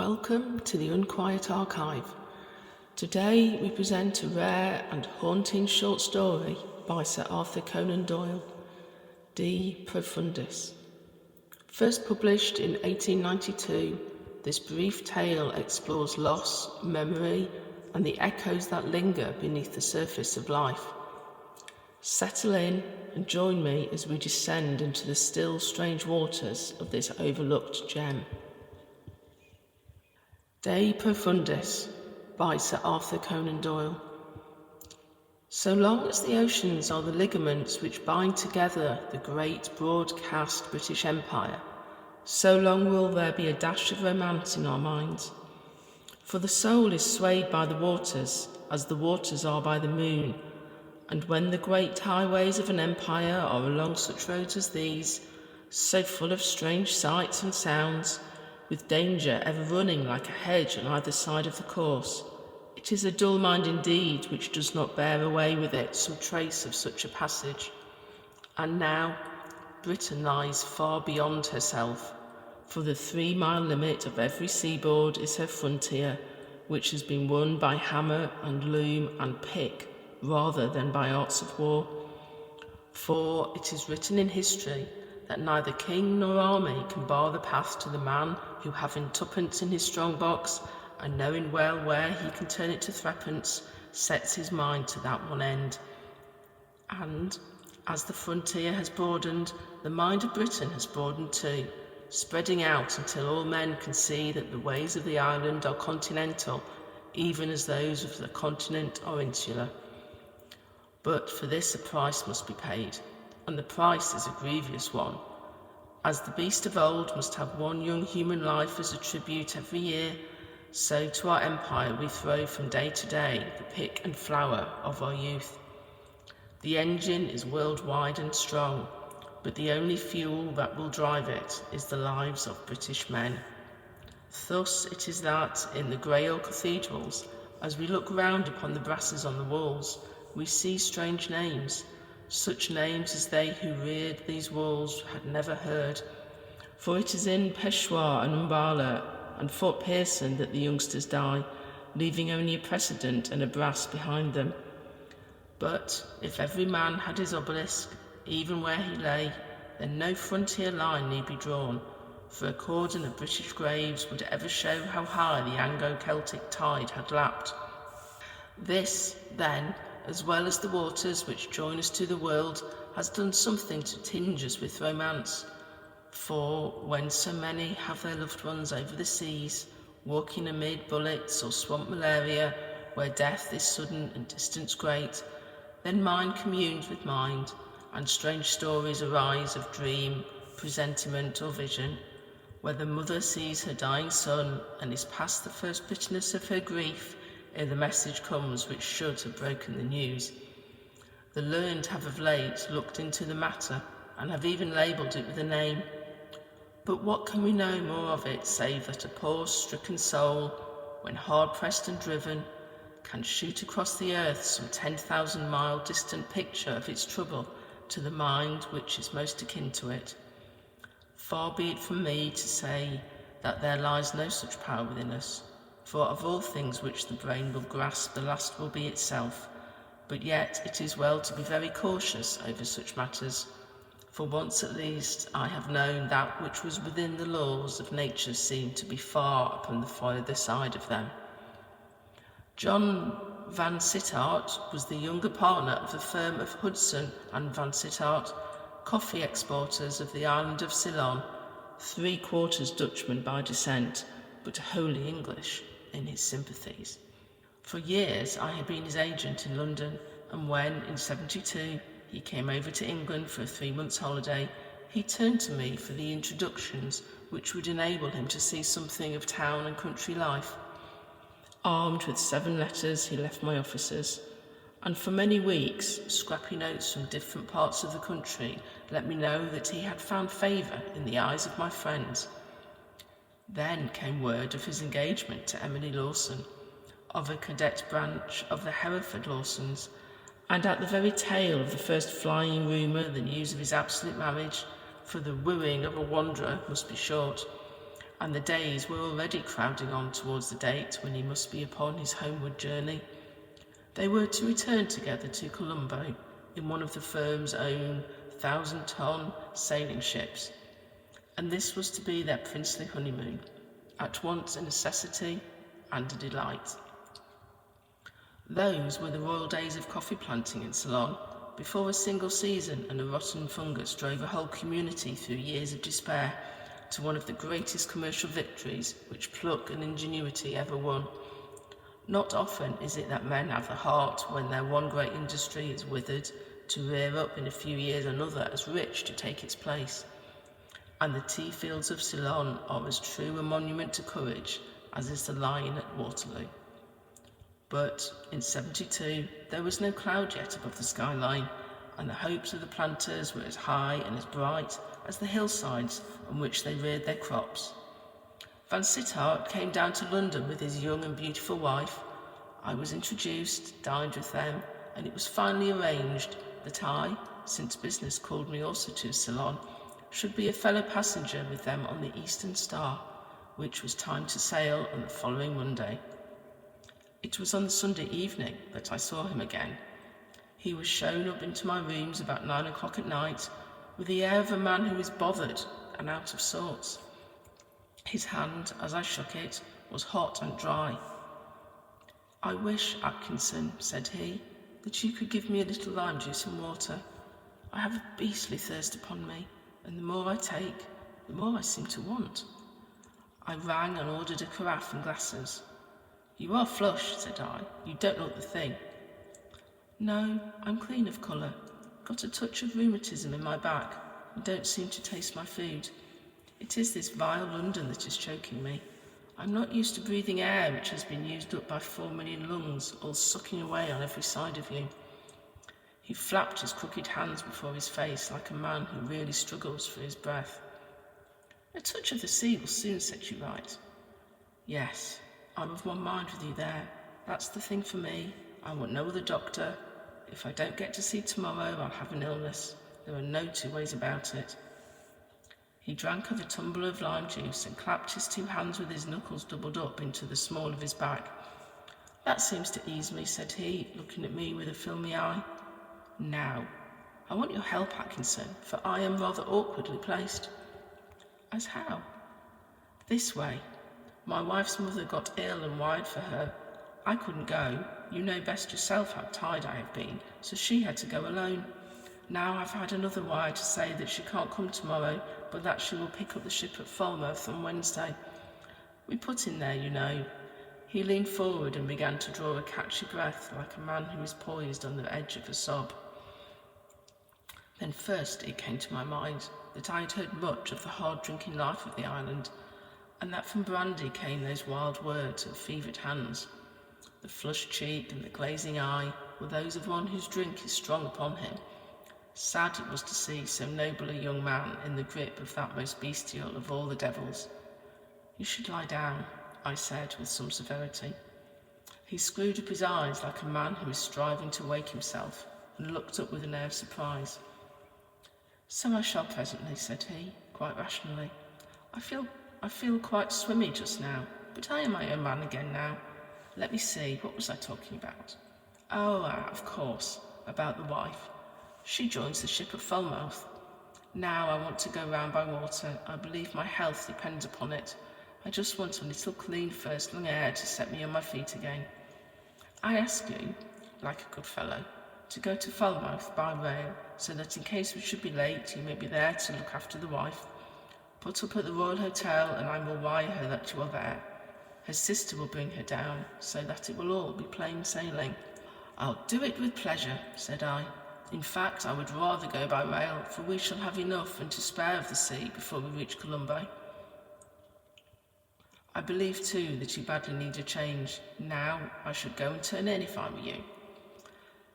Welcome to the Unquiet Archive. Today we present a rare and haunting short story by Sir Arthur Conan Doyle, De Profundis. First published in 1892, this brief tale explores loss, memory, and the echoes that linger beneath the surface of life. Settle in and join me as we descend into the still, strange waters of this overlooked gem. De Profundis by Sir Arthur Conan Doyle. So long as the oceans are the ligaments which bind together the great broadcast British Empire, so long will there be a dash of romance in our minds. For the soul is swayed by the waters, as the waters are by the moon, and when the great highways of an empire are along such roads as these, so full of strange sights and sounds, with danger ever running like a hedge on either side of the course, it is a dull mind indeed which does not bear away with it some trace of such a passage. And now Britain lies far beyond herself, for the 3-mile limit of every seaboard is her frontier, which has been won by hammer and loom and pick rather than by arts of war. For it is written in history that neither king nor army can bar the path to the man who, having twopence in his strong box, and knowing well where he can turn it to threepence, sets his mind to that one end. And as the frontier has broadened, the mind of Britain has broadened too, spreading out until all men can see that the ways of the island are continental, even as those of the continent are insular. But for this a price must be paid, and the price is a grievous one. As the beast of old must have one young human life as a tribute every year, so to our empire we throw from day to day the pick and flower of our youth. The engine is worldwide and strong, but the only fuel that will drive it is the lives of British men. Thus it is that in the grey old cathedrals, as we look round upon the brasses on the walls, we see strange names, such names as they who reared these walls had never heard. For it is in Peshawar and Umballa and Fort Pearson that the youngsters die, leaving only a precedent and a brass behind them. But if every man had his obelisk, even where he lay, then no frontier line need be drawn, for a cordon of British graves would ever show how high the Anglo-Celtic tide had lapped. This, then, as well as the waters which join us to the world, has done something to tinge us with romance. For when so many have their loved ones over the seas, walking amid bullets or swamp malaria, where death is sudden and distance great, then mind communes with mind, and strange stories arise of dream, presentiment, or vision, where the mother sees her dying son and is past the first bitterness of her grief ere the message comes which should have broken the news. The learned have of late looked into the matter, and have even labelled it with a name. But what can we know more of it, save that a poor stricken soul, when hard-pressed and driven, can shoot across the earth some 10,000-mile distant picture of its trouble to the mind which is most akin to it? Far be it from me to say that there lies no such power within us, for of all things which the brain will grasp, the last will be itself. But yet it is well to be very cautious over such matters, for once at least I have known that which was within the laws of nature seemed to be far upon the further side of them. John Van Sittart was the younger partner of the firm of Hudson and Van Sittart, coffee exporters of the island of Ceylon, 3/4 Dutchman by descent, but wholly English in his sympathies. For years I had been his agent in London, and when, in 72, he came over to England for a 3 months' holiday, he turned to me for the introductions which would enable him to see something of town and country life. Armed with 7 letters, he left my offices, and for many weeks scrappy notes from different parts of the country let me know that he had found favour in the eyes of my friends. Then came word of his engagement to Emily Lawson, of a cadet branch of the Hereford Lawsons, and at the very tail of the first flying rumour the news of his absolute marriage, for the wooing of a wanderer must be short, and the days were already crowding on towards the date when he must be upon his homeward journey. They were to return together to Colombo in one of the firm's own 1,000-ton sailing ships, and this was to be their princely honeymoon, at once a necessity and a delight. Those were the royal days of coffee planting in Ceylon, before a single season and a rotten fungus drove a whole community through years of despair to one of the greatest commercial victories which pluck and ingenuity ever won. Not often is it that men have the heart, when their one great industry is withered, to rear up in a few years another as rich to take its place. And the tea fields of Ceylon are as true a monument to courage as is the Lion at Waterloo. But in 72 there was no cloud yet above the skyline, and the hopes of the planters were as high and as bright as the hillsides on which they reared their crops. Van Sittart came down to London with his young and beautiful wife. I was introduced, dined with them, and it was finally arranged that I, since business called me also to Ceylon, should be a fellow passenger with them on the Eastern Star, which was timed to sail on the following Monday. It was on the Sunday evening that I saw him again. He was shown up into my rooms about 9 o'clock at night, with the air of a man who is bothered and out of sorts. His hand, as I shook it, was hot and dry. "I wish, Atkinson," said he, "that you could give me a little lime juice and water. I have a beastly thirst upon me, and the more I take, the more I seem to want." I rang and ordered a carafe and glasses. "You are flushed," said I. "You don't look the thing." "No, I'm clean of colour. Got a touch of rheumatism in my back, and don't seem to taste my food. It is this vile London that is choking me. I'm not used to breathing air which has been used up by 4 million lungs, all sucking away on every side of you." He flapped his crooked hands before his face like a man who really struggles for his breath. "A touch of the sea will soon set you right." "Yes, I'm of one mind with you there. That's the thing for me. I want no other doctor. If I don't get to sea tomorrow, I'll have an illness. There are no two ways about it." He drank of a tumbler of lime juice and clapped his 2 hands with his knuckles doubled up into the small of his back. "That seems to ease me," said he, looking at me with a filmy eye. "Now, I want your help, Atkinson, for I am rather awkwardly placed." "As how?" "This way. My wife's mother got ill and wired for her. I couldn't go. You know best yourself how tired I have been, so she had to go alone. Now I've had another wire to say that she can't come tomorrow, but that she will pick up the ship at Falmouth on Wednesday. We put in there, you know." He leaned forward and began to draw a catchy breath like a man who is poised on the edge of a sob. Then first it came to my mind that I had heard much of the hard drinking life of the island, and that from brandy came those wild words and fevered hands. The flushed cheek and the glazing eye were those of one whose drink is strong upon him. Sad it was to see so noble a young man in the grip of that most bestial of all the devils. "You should lie down," I said with some severity. He screwed up his eyes like a man who is striving to wake himself, and looked up with an air of surprise. "So I shall presently," said he, quite rationally. I feel quite swimmy just now, but I am my own man again now. Let me see, what was I talking about? Of course, about the wife. She joins the ship at Falmouth. Now I want to go round by water. I believe my health depends upon it. I just want a little clean first-lung air to set me on my feet again. I ask you, like a good fellow, to go to Falmouth by rail, so that in case we should be late, you may be there to look after the wife. Put up at the Royal Hotel, and I will wire her that you are there. Her sister will bring her down, so that it will all be plain sailing." "I'll do it with pleasure," said I. "In fact, I would rather go by rail, for we shall have enough and to spare of the sea before we reach Colombo. I believe, too, that you badly need a change. Now I should go and turn in if I were you."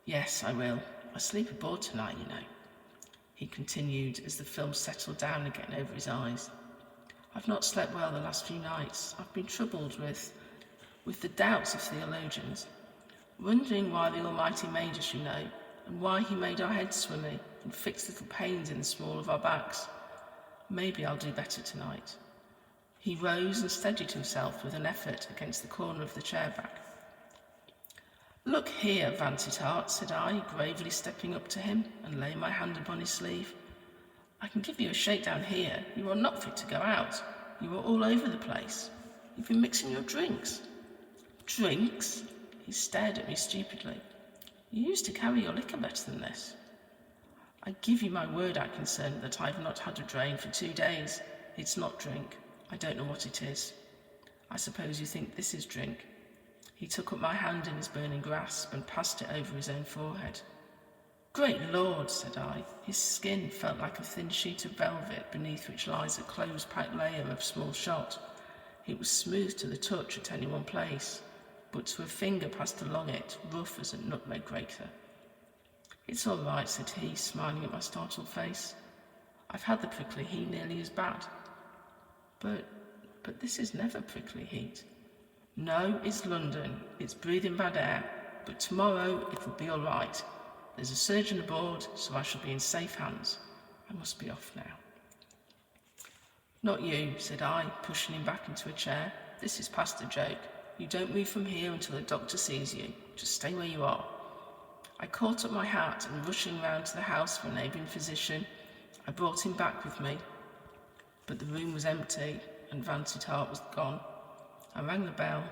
"Yes, I will. I sleep aboard tonight, you know," he continued as the film settled down again over his eyes. "I've not slept well the last few nights. I've been troubled with the doubts of theologians, wondering why the Almighty made us, you know, and why he made our heads swimmy and fixed little pains in the small of our backs. Maybe I'll do better tonight." He rose and steadied himself with an effort against the corner of the chair back. "Look here, Vansittart," said I, gravely stepping up to him and laying my hand upon his sleeve. "I can give you a shakedown here. You are not fit to go out. You are all over the place. You've been mixing your drinks." "Drinks?" He stared at me stupidly. "You used to carry your liquor better than this." "I give you my word, Atkinson, that I've not had a drain for 2 days. It's not drink. I don't know what it is. I suppose you think this is drink." He took up my hand in his burning grasp and passed it over his own forehead. "Great Lord," said I. His skin felt like a thin sheet of velvet beneath which lies a close-packed layer of small shot. It was smooth to the touch at any one place, but to a finger passed along it, rough as a nutmeg grater. "It's all right," said he, smiling at my startled face. "I've had the prickly heat nearly as bad." But this is never prickly heat." "No, it's London. It's breathing bad air. But tomorrow it will be all right. There's a surgeon aboard, so I shall be in safe hands. I must be off now." "Not you," said I, pushing him back into a chair. "This is past a joke. You don't move from here until the doctor sees you. Just stay where you are." I caught up my hat and, rushing round to the house for a neighbouring physician, I brought him back with me. But the room was empty and Vansittart was gone. I rang the bell.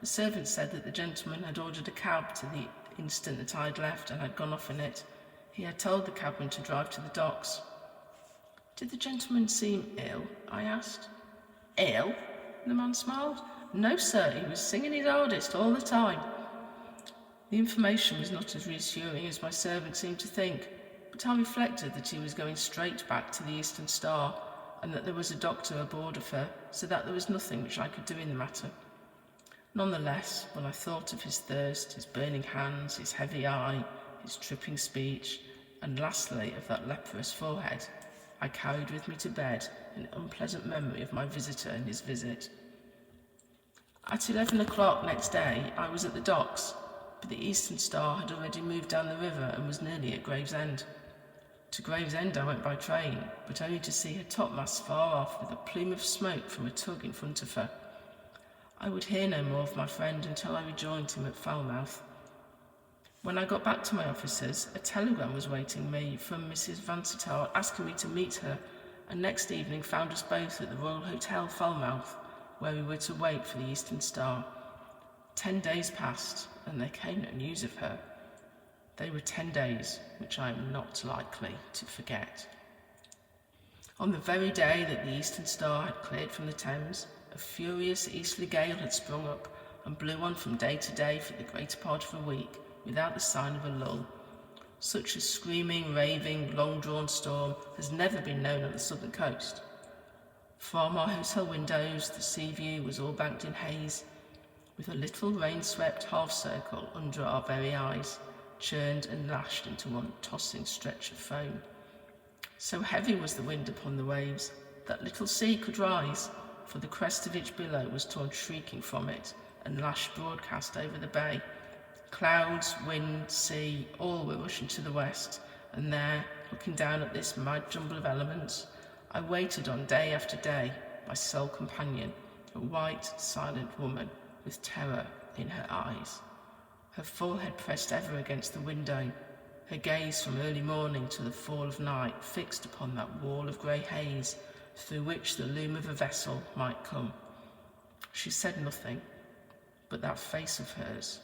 The servant said that the gentleman had ordered a cab to the instant that I had left and had gone off in it. He had told the cabman to drive to the docks. "Did the gentleman seem ill?" I asked. "Ill?" the man smiled. "No, sir, he was singing his hardest all the time." The information was not as reassuring as my servant seemed to think, but I reflected that he was going straight back to the Eastern Star, and that there was a doctor aboard of her, so that there was nothing which I could do in the matter. Nonetheless, when I thought of his thirst, his burning hands, his heavy eye, his tripping speech, and lastly of that leprous forehead, I carried with me to bed an unpleasant memory of my visitor and his visit. At 11 o'clock next day, I was at the docks, but the Eastern Star had already moved down the river and was nearly at Gravesend. To Gravesend I went by train, but only to see her topmasts far off with a plume of smoke from a tug in front of her. I would hear no more of my friend until I rejoined him at Falmouth. When I got back to my officers, a telegram was waiting me from Mrs. Vansittart asking me to meet her, and next evening found us both at the Royal Hotel, Falmouth, where we were to wait for the Eastern Star. 10 days passed, and there came no news of her. They were 10 days which I am not likely to forget. On the very day that the Eastern Star had cleared from the Thames, a furious easterly gale had sprung up and blew on from day to day for the greater part of a week, without the sign of a lull. Such a screaming, raving, long-drawn storm has never been known on the southern coast. From our hotel windows, the sea view was all banked in haze, with a little rain-swept half-circle under our very eyes, churned and lashed into one tossing stretch of foam. So heavy was the wind upon the waves that little sea could rise, for the crest of each billow was torn shrieking from it and lashed broadcast over the bay. Clouds, wind, sea, all were rushing to the west, and there, looking down at this mad jumble of elements, I waited on day after day my sole companion, a white, silent woman with terror in her eyes. Her forehead pressed ever against the window, her gaze from early morning to the fall of night fixed upon that wall of grey haze through which the loom of a vessel might come. She said nothing, but that face of hers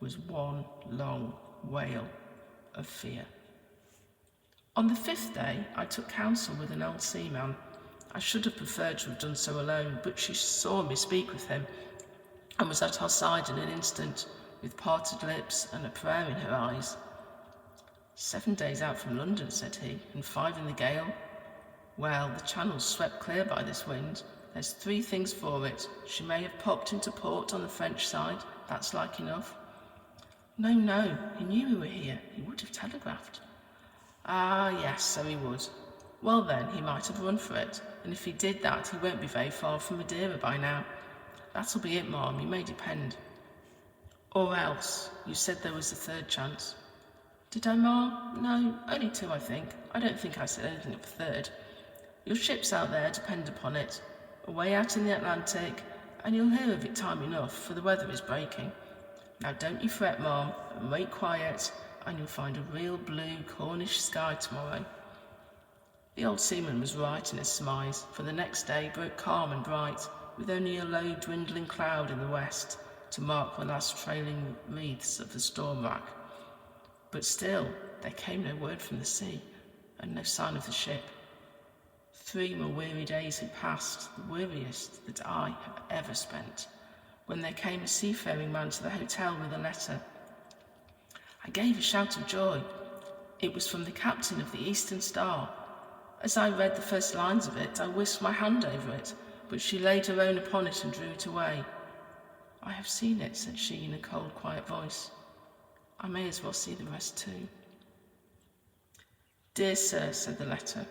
was one long wail of fear. On the 5th day, I took counsel with an old seaman. I should have preferred to have done so alone, but she saw me speak with him and was at our side in an instant, with parted lips and a prayer in her eyes. 7 days out from London, said he, and 5 in the gale. Well, the channel's swept clear by this wind. There's 3 things for it. She may have popped into port on the French side. That's like enough. No, he knew we were here. He would have telegraphed. Ah, yes, so he would. Well then, he might have run for it, and if he did that, he won't be very far from Madeira by now. That'll be it, ma'am, you may depend. Or else, you said there was a 3rd chance. Did I, ma'am? No, only 2, I think. I don't think I said anything of a 3rd. Your ship's out there, depend upon it. away out in the Atlantic, and you'll hear of it time enough, for the weather is breaking. Now don't you fret, Mom, and wait quiet, and you'll find a real blue Cornish sky tomorrow." The old seaman was right in his surmise, for the next day broke calm and bright, with only a low dwindling cloud in the west to mark the last trailing wreaths of the storm rack. But still there came no word from the sea, and no sign of the ship. 3 more weary days had passed, the weariest that I have ever spent, when there came a seafaring man to the hotel with a letter. I gave a shout of joy. It was from the captain of the Eastern Star. As I read the first lines of it, I whisked my hand over it, but she laid her own upon it and drew it away. "I have seen it," said she in a cold, quiet voice. "I may as well see the rest too." "Dear Sir," said the letter,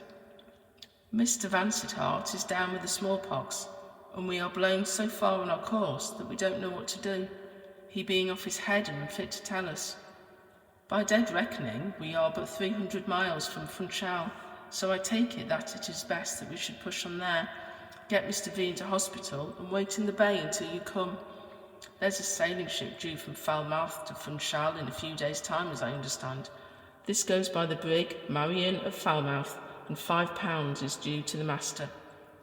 "Mr. Vansittart is down with the smallpox, and we are blown so far on our course that we don't know what to do, he being off his head and unfit to tell us. By dead reckoning, we are but 300 miles from Funchal, so I take it that it is best that we should push on there, get Mr. V into hospital, and wait in the bay until you come. There's a sailing ship due from Falmouth to Funchal in a few days' time, as I understand. This goes by the brig Marion of Falmouth, and £5 is due to the master.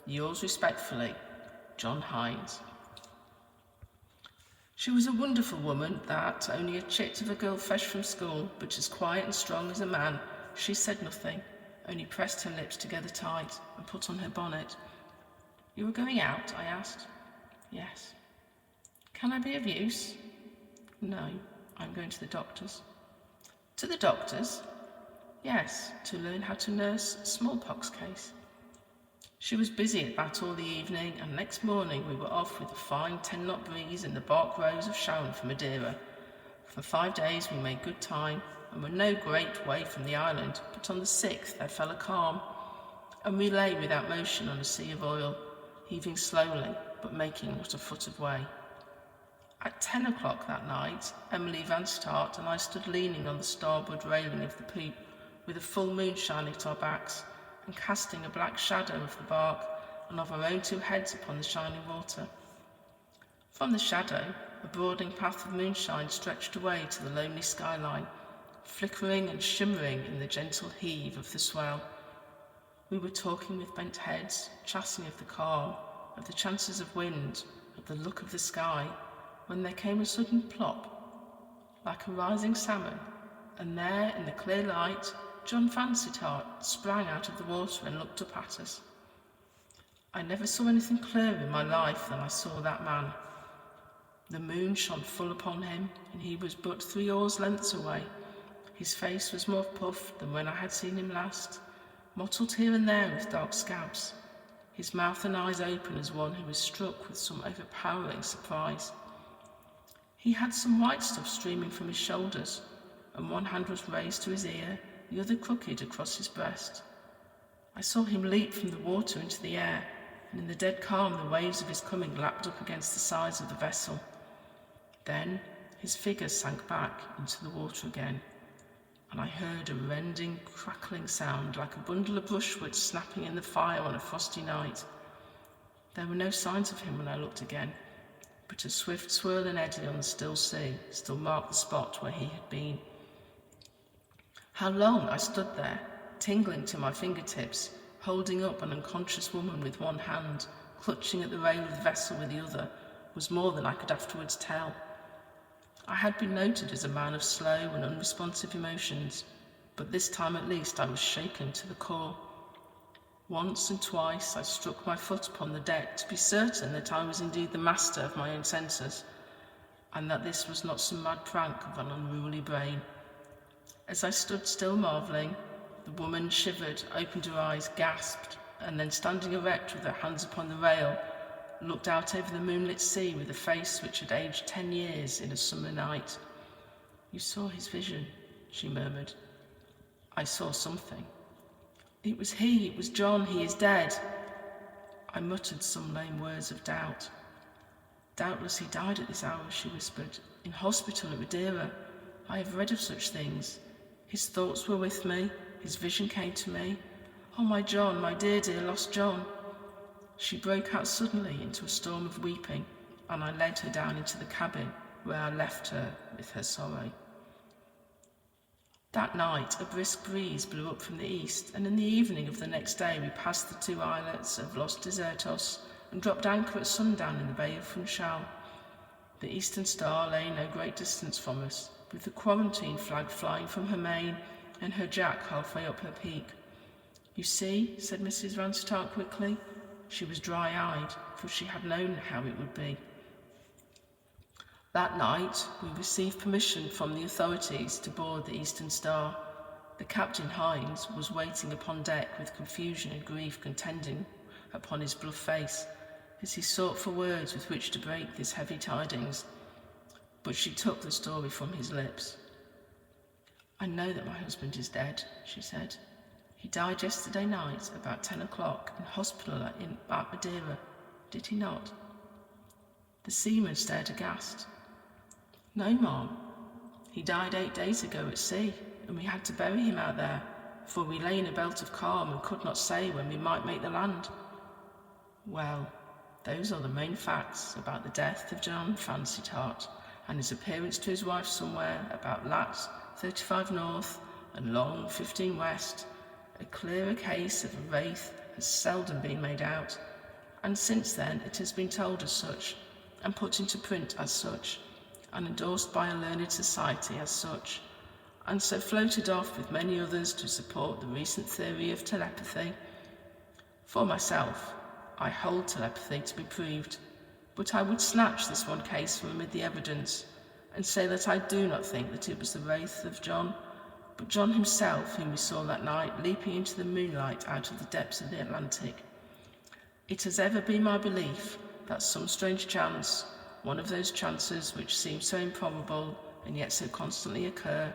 Yours respectfully, John Hines." She was a wonderful woman, that, only a chit of a girl fresh from school, but as quiet and strong as a man. She said nothing, only pressed her lips together tight and put on her bonnet. "You are going out?" I asked. "Yes." "Can I be of use?" "No, I'm going to the doctor's." "To the doctor's?" "Yes, to learn how to nurse a smallpox case." She was busy at that all the evening, and next morning we were off with a fine 10-knot breeze in the bark rows of Sharon for Madeira. For 5 days we made good time, and were no great way from the island, but on the 6th there fell a calm, and we lay without motion on a sea of oil, heaving slowly, but making not a foot of way. At 10 o'clock that night, Emily Vansittart and I stood leaning on the starboard railing of the poop, with a full moon shining at our backs, and casting a black shadow of the bark and of our own 2 heads upon the shining water. From the shadow, a broadening path of moonshine stretched away to the lonely skyline, flickering and shimmering in the gentle heave of the swell. We were talking with bent heads, chatting of the calm, of the chances of wind, of the look of the sky, when there came a sudden plop, like a rising salmon, and there, in the clear light, John Vansittart sprang out of the water and looked up at us. I never saw anything clearer in my life than I saw that man. The moon shone full upon him, and he was but 3 oars' lengths away. His face was more puffed than when I had seen him last, mottled here and there with dark scabs, his mouth and eyes open as one who is struck with some overpowering surprise. He had some white stuff streaming from his shoulders, and one hand was raised to his ear, the other crooked across his breast. I saw him leap from the water into the air, and in the dead calm the waves of his coming lapped up against the sides of the vessel. Then his figure sank back into the water again, and I heard a rending, crackling sound like a bundle of brushwood snapping in the fire on a frosty night. There were no signs of him when I looked again, but a swift swirl and eddy on the still sea still marked the spot where he had been. How long I stood there, tingling to my fingertips, holding up an unconscious woman with one hand, clutching at the rail of the vessel with the other, was more than I could afterwards tell. I had been noted as a man of slow and unresponsive emotions, but this time at least I was shaken to the core. Once and twice I struck my foot upon the deck to be certain that I was indeed the master of my own senses, and that this was not some mad prank of an unruly brain. As I stood still marvelling, the woman shivered, opened her eyes, gasped, and then standing erect with her hands upon the rail, looked out over the moonlit sea with a face which had aged 10 years in a summer night. "You saw his vision," she murmured. "I saw something." "It was he, it was John, he is dead." I muttered some lame words of doubt. "Doubtless he died at this hour," she whispered, "in hospital at Madeira. I have read of such things. His thoughts were with me, his vision came to me. Oh, my John, my dear, dear lost John." She broke out suddenly into a storm of weeping, and I led her down into the cabin, where I left her with her sorrow. That night a brisk breeze blew up from the east, and in the evening of the next day we passed the 2 islets of Los Desertos and dropped anchor at sundown in the Bay of Funchal. The Eastern Star lay no great distance from us, with the quarantine flag flying from her main and her jack halfway up her peak. "You see," said Mrs. Vansittart quickly. She was dry-eyed, for she had known how it would be. That night we received permission from the authorities to board the Eastern Star. The Captain Hines was waiting upon deck with confusion and grief contending upon his bluff face, as he sought for words with which to break this heavy tidings. But she took the story from his lips. "I know that my husband is dead," she said. "He died yesterday night about 10 o'clock in hospital at Madeira, did he not?" The seaman stared aghast. "No, ma'am. He died 8 days ago at sea, and we had to bury him out there, for we lay in a belt of calm and could not say when we might make the land." Well, those are the main facts about the death of John Vansittart and his appearance to his wife somewhere about lat. 35 north and long 15 west. A clearer case of a wraith has seldom been made out, and since then it has been told as such, and put into print as such, and endorsed by a learned society as such, and so floated off with many others to support the recent theory of telepathy. For myself, I hold telepathy to be proved, but I would snatch this one case from amid the evidence, and say that I do not think that it was the wraith of John, but John himself, whom we saw that night leaping into the moonlight out of the depths of the Atlantic. It has ever been my belief that some strange chance, one of those chances which seem so improbable and yet so constantly occur,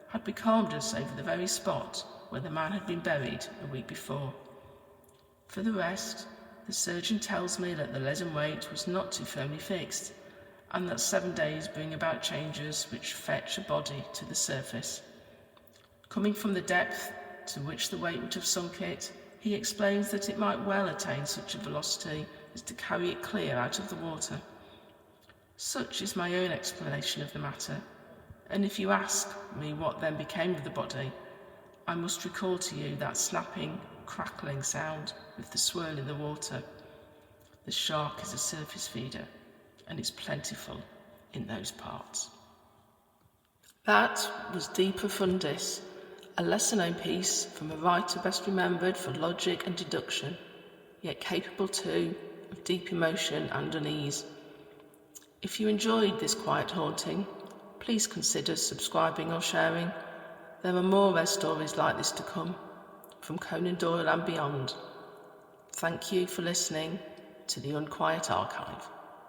had becalmed us over the very spot where the man had been buried a week before. For the rest, the surgeon tells me that the leaden weight was not too firmly fixed, and that 7 days bring about changes which fetch a body to the surface. Coming from the depth to which the weight would have sunk it, he explains that it might well attain such a velocity as to carry it clear out of the water. Such is my own explanation of the matter, and if you ask me what then became of the body, I must recall to you that snapping, crackling sound with the swirl in the water. The shark is a surface feeder, and is plentiful in those parts. That was De Profundis, a lesser-known piece from a writer best remembered for logic and deduction, yet capable too of deep emotion and unease. If you enjoyed this quiet haunting, please consider subscribing or sharing. There are more rare stories like this to come, from Conan Doyle and beyond. Thank you for listening to the Unquiet Archive.